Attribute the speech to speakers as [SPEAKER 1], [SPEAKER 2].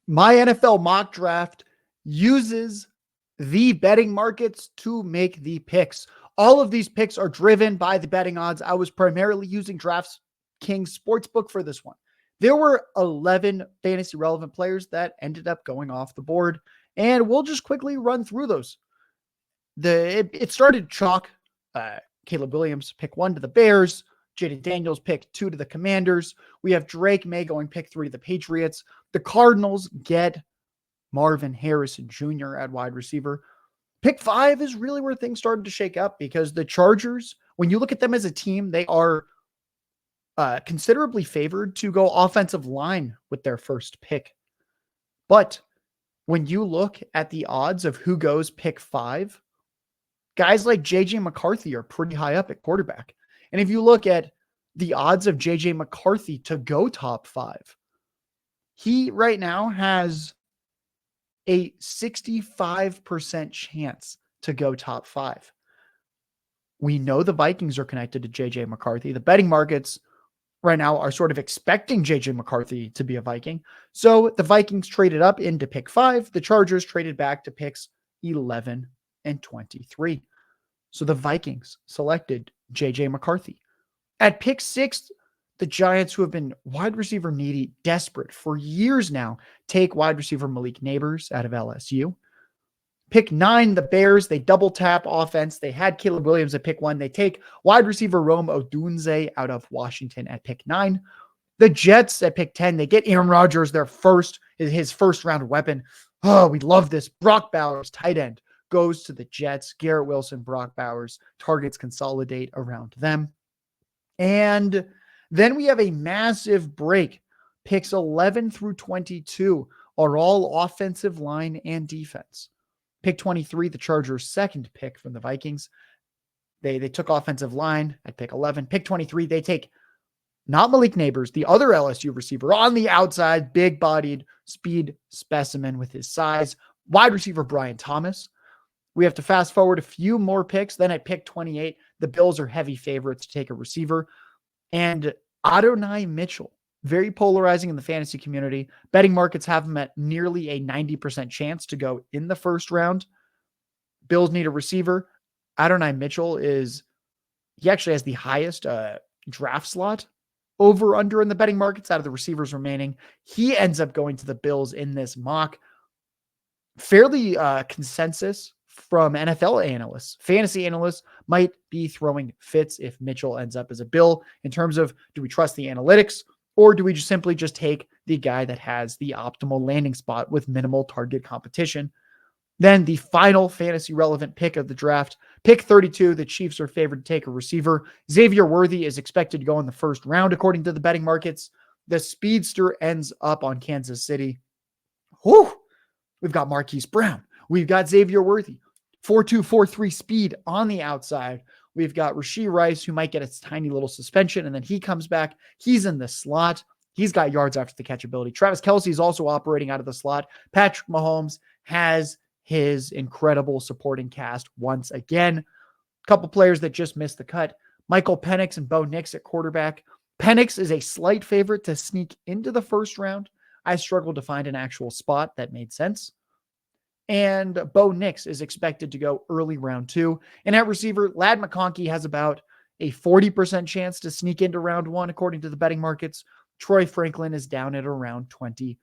[SPEAKER 1] My NFL mock draft uses the betting markets to make the picks. All of these picks are driven by the betting odds. I was primarily using DraftKings Sportsbook for this one. There were 11 fantasy relevant players that ended up going off the board, and we'll just quickly run through those. It started chalk. Caleb Williams, pick 1 to the Bears. Jaden Daniels, pick 2 to the Commanders. We have Drake May going pick 3 to the Patriots. The Cardinals get Marvin Harrison Jr. at wide receiver. Pick 5 is really where things started to shake up because the Chargers, when you look at them as a team, they are considerably favored to go offensive line with their first pick. But when you look at the odds of who goes pick 5, guys like J.J. McCarthy are pretty high up at quarterback. And if you look at the odds of J.J. McCarthy to go top 5, he right now has a 65% chance to go top 5. We know the Vikings are connected to J.J. McCarthy. The betting markets right now are sort of expecting J.J. McCarthy to be a Viking. So the Vikings traded up into pick 5. The Chargers traded back to picks 11 and 23. So the Vikings selected J.J. McCarthy. At pick 6, the Giants, who have been wide receiver needy, desperate for years now, take wide receiver Malik Neighbors out of LSU. Pick 9, the Bears, they double tap offense. They had Caleb Williams at pick 1. They take wide receiver Rome Odunze out of Washington at pick 9. The Jets at pick 10, they get Aaron Rodgers, his first round weapon. Oh, we love this. Brock Bowers, tight end, goes to the Jets. Garrett Wilson, Brock Bowers, targets consolidate around them. And then we have a massive break. Picks 11 through 22 are all offensive line and defense. Pick 23, the Chargers' second pick from the Vikings. They took offensive line at pick 11. Pick 23, they take not Malik Neighbors, the other LSU receiver on the outside, big-bodied speed specimen with his size, wide receiver Brian Thomas. We have to fast forward a few more picks. Then at pick 28, the Bills are heavy favorites to take a receiver. And Adonai Mitchell, very polarizing in the fantasy community. Betting markets have him at nearly a 90% chance to go in the first round. Bills need a receiver. Adonai Mitchell he actually has the highest draft slot over under in the betting markets out of the receivers remaining. He ends up going to the Bills in this mock. Fairly consensus from NFL analysts. Fantasy analysts might be throwing fits if Mitchell ends up as a Bill in terms of, do we trust the analytics or do we just simply take the guy that has the optimal landing spot with minimal target competition? Then the final fantasy relevant pick of the draft, pick 32, the Chiefs are favored to take a receiver. Xavier Worthy is expected to go in the first round according to the betting markets. The speedster ends up on Kansas City. Whew! We've got Marquise Brown. We've got Xavier Worthy, 4.2, 4.3 speed on the outside. We've got Rashee Rice, who might get a tiny little suspension, and then he comes back. He's in the slot. He's got yards after the catch ability. Travis Kelce is also operating out of the slot. Patrick Mahomes has his incredible supporting cast once again. A couple players that just missed the cut. Michael Penix and Bo Nix at quarterback. Penix is a slight favorite to sneak into the first round. I struggled to find an actual spot that made sense. And Bo Nix is expected to go early round 2. And at receiver, Ladd McConkey has about a 40% chance to sneak into round 1, according to the betting markets. Troy Franklin is down at around 25%.